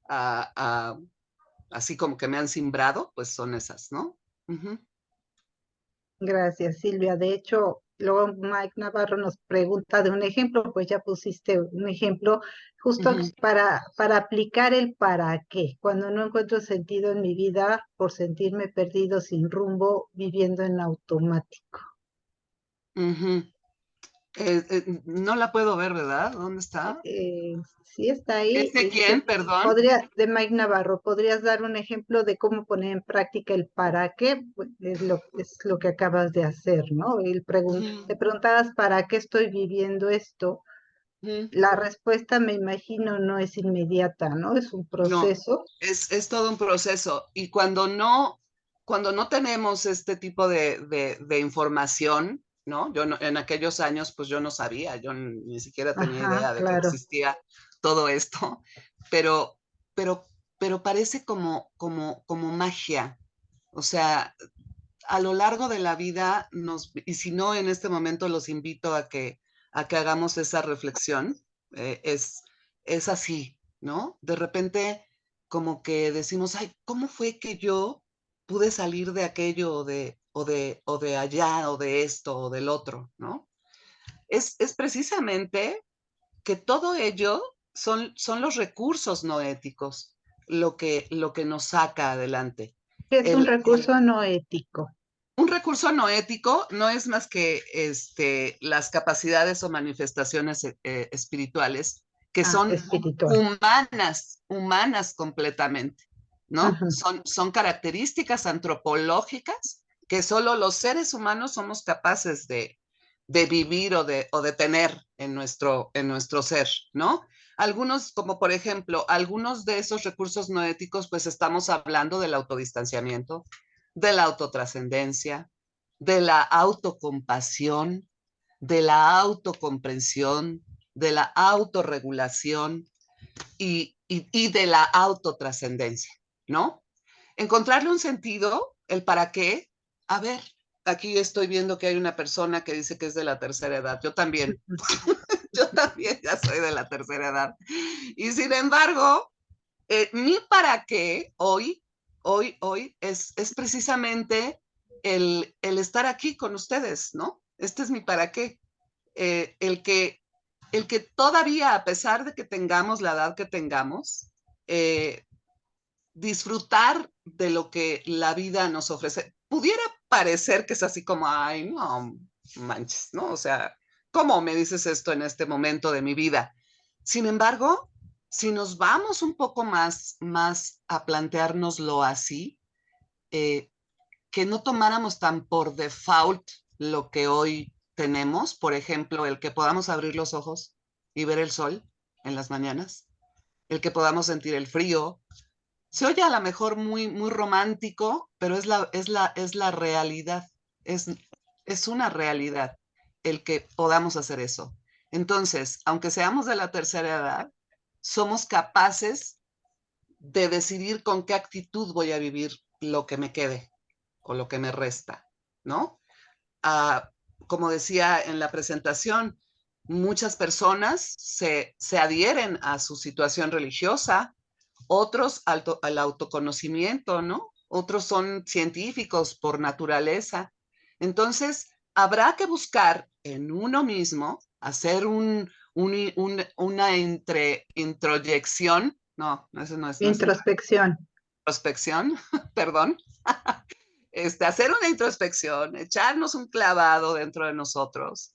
así como que me han simbrado, pues son esas, ¿no? Uh-huh. Gracias, Silvia. De hecho, luego Mike Navarro nos pregunta de un ejemplo, pues ya pusiste un ejemplo justo para aplicar el para qué. Cuando no encuentro sentido en mi vida por sentirme perdido sin rumbo, viviendo en automático. No la puedo ver, ¿verdad? ¿Dónde está? Sí está ahí. ¿Quién? Perdón. De Mike Navarro, ¿podrías dar un ejemplo de cómo poner en práctica el para qué? Pues, es lo que acabas de hacer, ¿no? Te preguntabas para qué estoy viviendo esto. La respuesta, me imagino, no es inmediata, ¿no? Es un proceso. No, es todo un proceso. Y cuando no tenemos este tipo de información, ¿no? En aquellos años, pues yo no sabía, yo ni siquiera tenía idea de que existía todo esto, pero parece como magia. O sea, a lo largo de la vida, y si no en este momento los invito a que hagamos esa reflexión, es así, ¿no? De repente como que decimos, ay, ¿cómo fue que yo pude salir de aquello o de allá o de esto o del otro, ¿no? Es precisamente que todo ello son los recursos no éticos lo que nos saca adelante. Es un recurso no ético. Un recurso no ético no es más que las capacidades o manifestaciones espirituales que son Espiritual. humanas completamente, ¿no? Ajá. Son características antropológicas que solo los seres humanos somos capaces de vivir o de tener en nuestro ser, ¿no? Algunos, como por ejemplo, algunos de esos recursos no éticos, pues estamos hablando del autodistanciamiento, de la autotrascendencia, de la autocompasión, de la autocomprensión, de la autorregulación y de la autotrascendencia, ¿no? Encontrarle un sentido, el para qué. A ver, aquí estoy viendo que hay una persona que dice que es de la tercera edad. Yo también, yo también ya soy de la tercera edad. Y sin embargo, mi para qué hoy es precisamente el estar aquí con ustedes, ¿no? Este es mi para qué. El que todavía, a pesar de que tengamos la edad que tengamos, disfrutar de lo que la vida nos ofrece. Pudiera parecer que es así como, ay, no manches, ¿no? O sea, ¿cómo me dices esto en este momento de mi vida? Sin embargo, si nos vamos un poco más a planteárnoslo así, eh, que no tomáramos tan por default lo que hoy tenemos, por ejemplo, el que podamos abrir los ojos y ver el sol en las mañanas, el que podamos sentir el frío. Se oye a lo mejor muy romántico, pero es la realidad, es una realidad el que podamos hacer eso. Entonces, aunque seamos de la tercera edad, somos capaces de decidir con qué actitud voy a vivir lo que me quede o lo que me resta, ¿no? Ah, como decía en la presentación, muchas personas se adhieren a su situación religiosa, otros al autoconocimiento, ¿no? Otros son científicos por naturaleza. Entonces, habrá que buscar en uno mismo, hacer una introyección, no, eso no es Introspección. introspección, perdón, hacer una introspección, echarnos un clavado dentro de nosotros.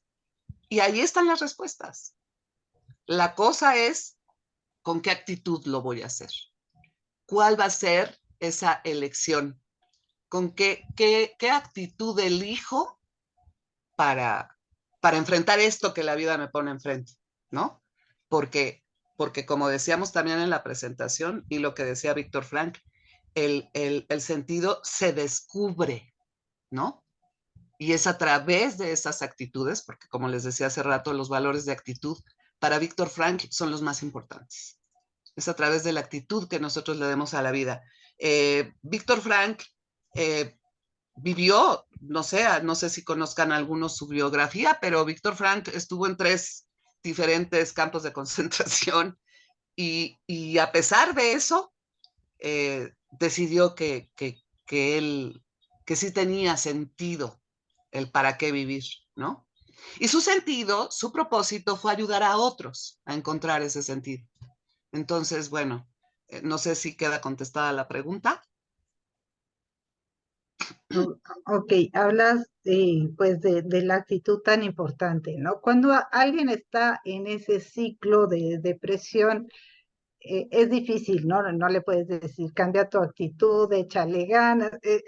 Y ahí están las respuestas. La cosa es con qué actitud lo voy a hacer. ¿Cuál va a ser esa elección? ¿Con qué actitud elijo para, para enfrentar esto que la vida me pone enfrente? ¿No? Porque, porque como decíamos también en la presentación y lo que decía Víctor Frank, el sentido se descubre, ¿no? Y es a través de esas actitudes, porque como les decía hace rato, los valores de actitud para Víctor Frank son los más importantes. Es a través de la actitud que nosotros le demos a la vida. Víctor Frank vivió, no sé si conozcan algunos su biografía, pero Víctor Frank estuvo en 3 diferentes campos de concentración y a pesar de eso, decidió que sí tenía sentido el para qué vivir, ¿no? Y su sentido, su propósito fue ayudar a otros a encontrar ese sentido. Entonces, bueno, no sé si queda contestada la pregunta. Ok, hablas pues de la actitud tan importante, ¿no? Cuando alguien está en ese ciclo de depresión, es difícil, ¿no? No le puedes decir, cambia tu actitud, échale ganas, es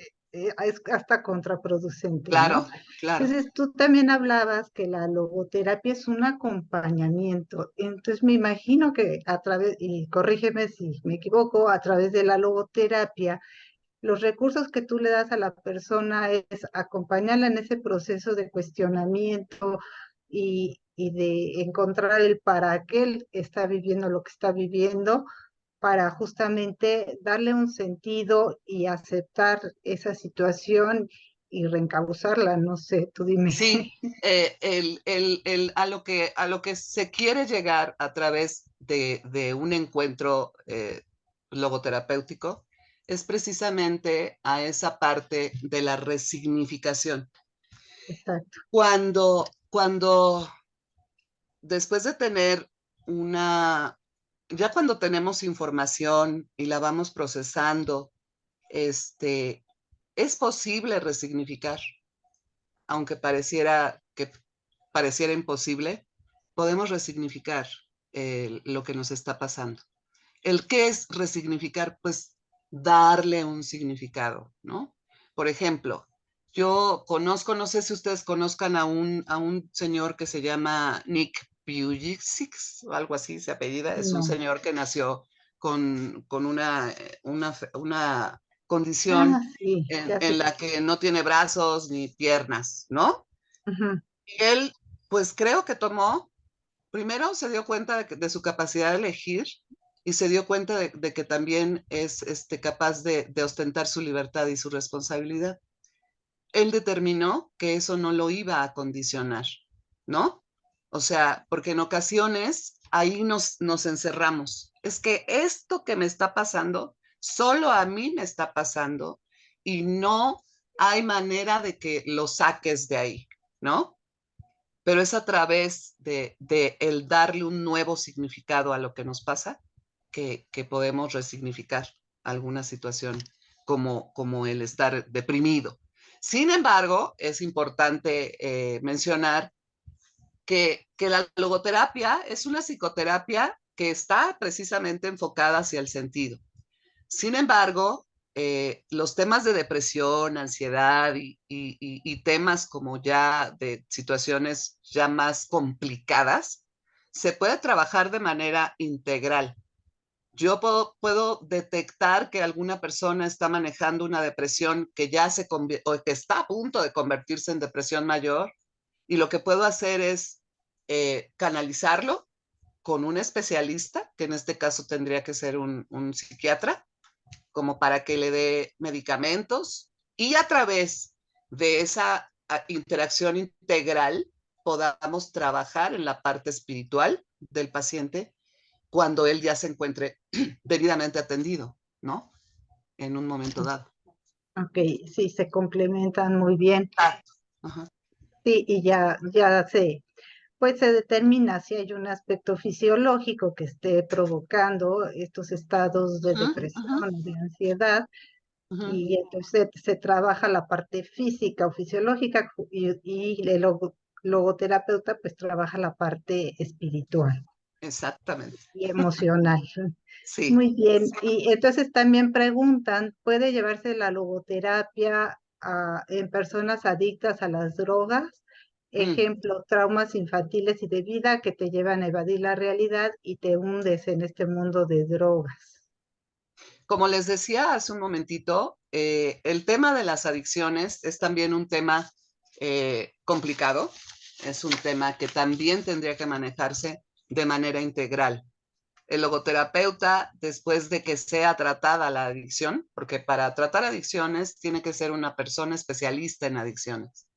hasta contraproducente, ¿no? Claro, claro. Entonces, tú también hablabas que la logoterapia es un acompañamiento. Entonces, me imagino que a través, y corrígeme si me equivoco, a través de la logoterapia, los recursos que tú le das a la persona es acompañarla en ese proceso de cuestionamiento y de encontrar el para qué él está viviendo lo que está viviendo, para justamente darle un sentido y aceptar esa situación y reencauzarla, no sé, tú dime. Sí, a lo que se quiere llegar a través de un encuentro logoterapéutico es precisamente a esa parte de la resignificación. Exacto. Cuando después de tener ya cuando tenemos información y la vamos procesando, este, es posible resignificar, aunque pareciera imposible, podemos resignificar lo que nos está pasando. ¿El qué es resignificar? Pues darle un significado, ¿no? Por ejemplo, yo conozco, no sé si ustedes conozcan a un señor que se llama Nick Vujicic, o algo así se apellida. Es un No. señor que nació con una condición Sí, ya sé. en la que no tiene brazos ni piernas, ¿no? Ujú. Y él, pues creo que primero se dio cuenta de su capacidad de elegir y se dio cuenta de que también es capaz de ostentar su libertad y su responsabilidad. Él determinó que eso no lo iba a condicionar, ¿no? O sea, porque en ocasiones ahí nos encerramos. Es que esto que me está pasando, solo a mí me está pasando y no hay manera de que lo saques de ahí, ¿no? Pero es a través de el darle un nuevo significado a lo que nos pasa que podemos resignificar alguna situación como el estar deprimido. Sin embargo, es importante mencionar que la logoterapia es una psicoterapia que está precisamente enfocada hacia el sentido. Sin embargo, los temas de depresión, ansiedad y temas como ya de situaciones ya más complicadas, se puede trabajar de manera integral. Yo puedo detectar que alguna persona está manejando una depresión que ya o que está a punto de convertirse en depresión mayor, y lo que puedo hacer es canalizarlo con un especialista, que en este caso tendría que ser un psiquiatra, como para que le dé medicamentos, y a través de esa interacción integral podamos trabajar en la parte espiritual del paciente cuando él ya se encuentre debidamente atendido, ¿no? En un momento dado. Ok, sí, se complementan muy bien. Ajá. Sí, y pues se determina si hay un aspecto fisiológico que esté provocando estos estados de depresión o de ansiedad, y entonces se trabaja la parte física o fisiológica, y el logoterapeuta pues trabaja la parte espiritual Exactamente. y emocional. Sí. Muy bien, y entonces también preguntan, ¿puede llevarse la logoterapia en personas adictas a las drogas? Ejemplo, traumas infantiles y de vida que te llevan a evadir la realidad y te hundes en este mundo de drogas. Como les decía hace un momentito, el tema de las adicciones es también un tema complicado. Es un tema que también tendría que manejarse de manera integral. El logoterapeuta, después de que sea tratada la adicción, porque para tratar adicciones tiene que ser una persona especialista en adicciones.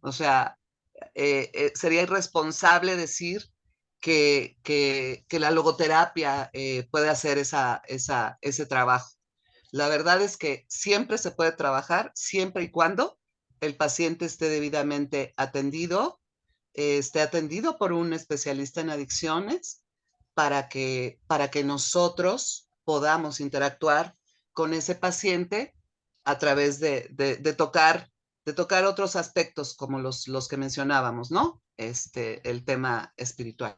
O sea, sería irresponsable decir que la logoterapia puede hacer ese trabajo. La verdad es que siempre se puede trabajar, siempre y cuando el paciente esté debidamente atendido, esté atendido por un especialista en adicciones, para que nosotros podamos interactuar con ese paciente a través de tocar otros aspectos como los que mencionábamos, ¿no? El tema espiritual.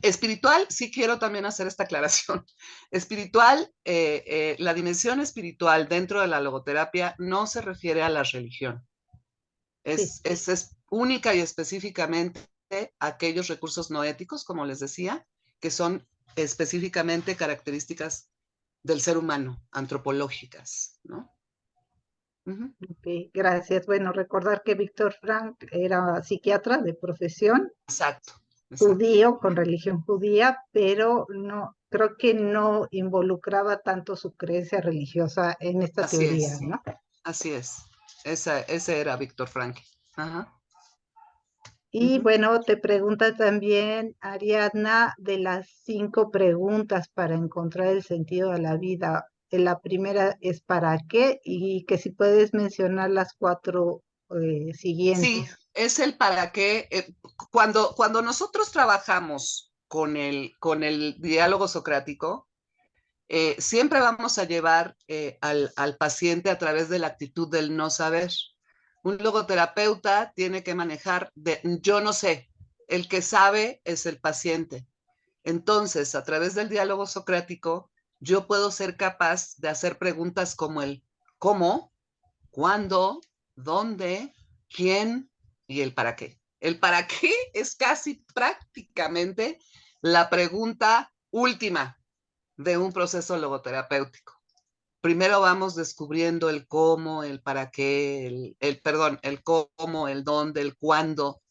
Espiritual, sí quiero también hacer esta aclaración. Espiritual, la dimensión espiritual dentro de la logoterapia no se refiere a la religión. Sí. Es única y específicamente aquellos recursos no éticos, como les decía, que son específicamente características del ser humano, antropológicas, ¿no? Ok, gracias. Bueno, recordar que Víctor Frank era psiquiatra de profesión, Exacto, exacto. judío, con religión judía, pero no, creo que no involucraba tanto su creencia religiosa en esta Así teoría, es, ¿no? así es. Ese era Víctor Frank. Ajá. Y bueno, te pregunta también Ariadna de las 5 preguntas para encontrar el sentido de la vida. La primera es ¿para qué? Y que si puedes mencionar las 4 Sí, siguientes. es el para qué. Cuando nosotros trabajamos con el diálogo socrático, Siempre vamos a llevar al paciente a través de la actitud del no saber. Un logoterapeuta tiene que manejar de yo no sé, el que sabe es el paciente. Entonces, a través del diálogo socrático, yo puedo ser capaz de hacer preguntas como el cómo, cuándo, dónde, quién y el para qué. El para qué es casi prácticamente la pregunta última de un proceso logoterapéutico. Primero vamos descubriendo el cómo, el para qué, el cómo, el dónde, el cuándo,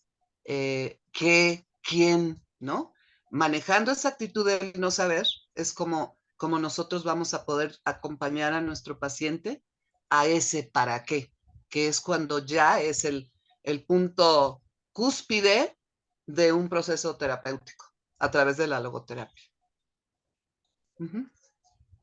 qué, quién, ¿no? Manejando esa actitud de no saber es como nosotros vamos a poder acompañar a nuestro paciente a ese para qué, que es cuando ya es el punto cúspide de un proceso terapéutico a través de la logoterapia. Uh-huh.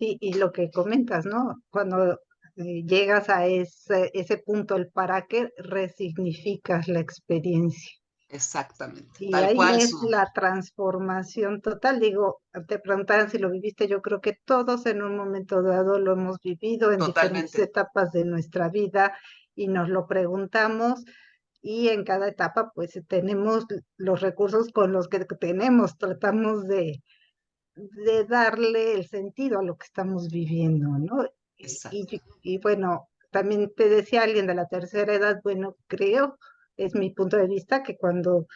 Y lo que comentas, ¿no? Cuando llegas a ese punto, el para qué, resignificas la experiencia. Exactamente. Y Tal ahí cual es la transformación total. Digo, te preguntaban si lo viviste, yo creo que todos en un momento dado lo hemos vivido en diferentes Totalmente. etapas de nuestra vida y nos lo preguntamos, y en cada etapa pues tenemos los recursos con los que tenemos, tratamos de darle el sentido a lo que estamos viviendo, ¿no? Y bueno, también te decía alguien de la tercera edad, bueno, creo, es mi punto de vista, que cuando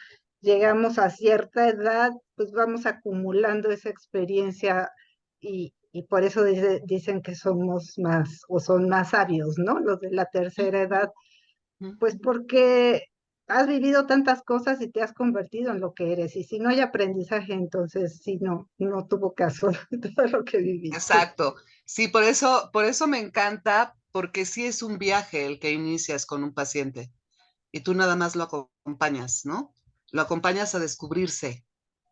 llegamos a cierta edad, pues vamos acumulando esa experiencia y por eso dicen que somos más o son más sabios, ¿no? Los de la tercera edad, pues porque has vivido tantas cosas y te has convertido en lo que eres. Y si no hay aprendizaje, entonces sí, no tuvo caso todo lo que viviste. Exacto. Sí, por eso me encanta, porque sí es un viaje el que inicias con un paciente y tú nada más lo acompañas, ¿no? Lo acompañas a descubrirse,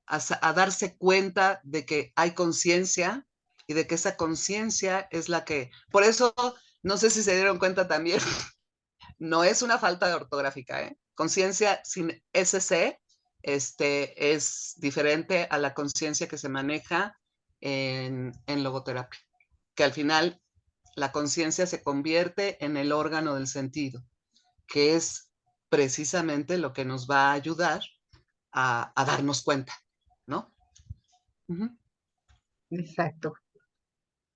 a darse cuenta de que hay conciencia y de que esa conciencia es la que... Por eso, no sé si se dieron cuenta también, no es una falta de ortográfica, ¿eh? Conciencia sin SC es diferente a la conciencia que se maneja en logoterapia, que al final la conciencia se convierte en el órgano del sentido, que es precisamente lo que nos va a ayudar a darnos cuenta, ¿no? Uh-huh. Exacto.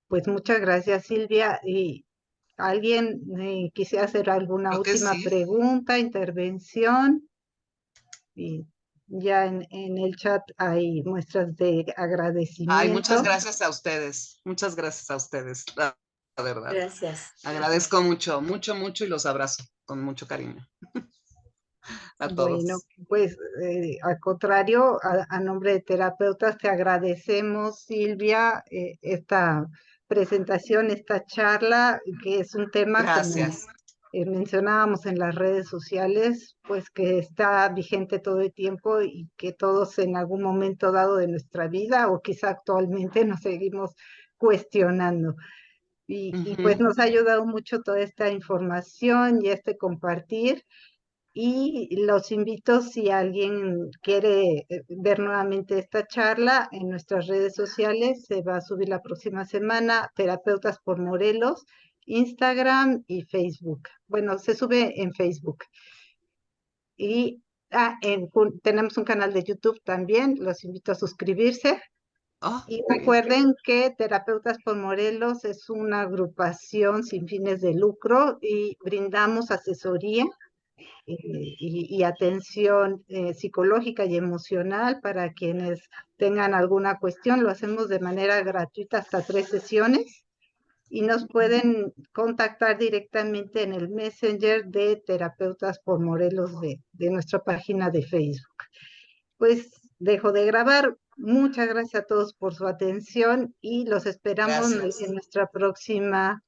Pues muchas gracias, Silvia. Y alguien quisiera hacer alguna Creo que última sí. pregunta, intervención. Y ya en el chat hay muestras de Ay, muchas agradecimiento. gracias a ustedes. Muchas gracias a ustedes, la verdad. Gracias. Agradezco mucho, mucho, mucho y los abrazo con mucho cariño. A Bueno, todos. pues al contrario, a nombre de terapeutas te agradecemos, Silvia, esta presentación, esta charla, que es un tema, como Gracias. mencionábamos en las redes sociales, pues que está vigente todo el tiempo y que todos en algún momento dado de nuestra vida o quizá actualmente nos seguimos cuestionando. Y pues nos ha ayudado mucho toda esta información y este compartir. Y los invito, si alguien quiere ver nuevamente esta charla, en nuestras redes sociales se va a subir la próxima semana, Terapeutas por Morelos, Instagram y Facebook. Bueno, se sube en Facebook. Y tenemos un canal de YouTube también, los invito a suscribirse. Oh, Y recuerden que Terapeutas por Morelos es una agrupación sin fines de lucro y brindamos asesoría y atención psicológica y emocional para quienes tengan alguna cuestión. Lo hacemos de manera gratuita hasta 3 sesiones y nos pueden contactar directamente en el Messenger de Terapeutas por Morelos de nuestra página de Facebook. Pues dejo de grabar. Muchas gracias a todos por su atención y los esperamos en nuestra próxima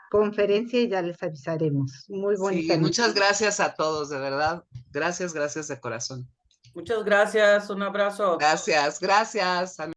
conferencia y ya les avisaremos. Muy bonita sí, noche. muchas gracias a todos, de verdad. Gracias, gracias de corazón. Muchas gracias, un abrazo. Gracias, gracias.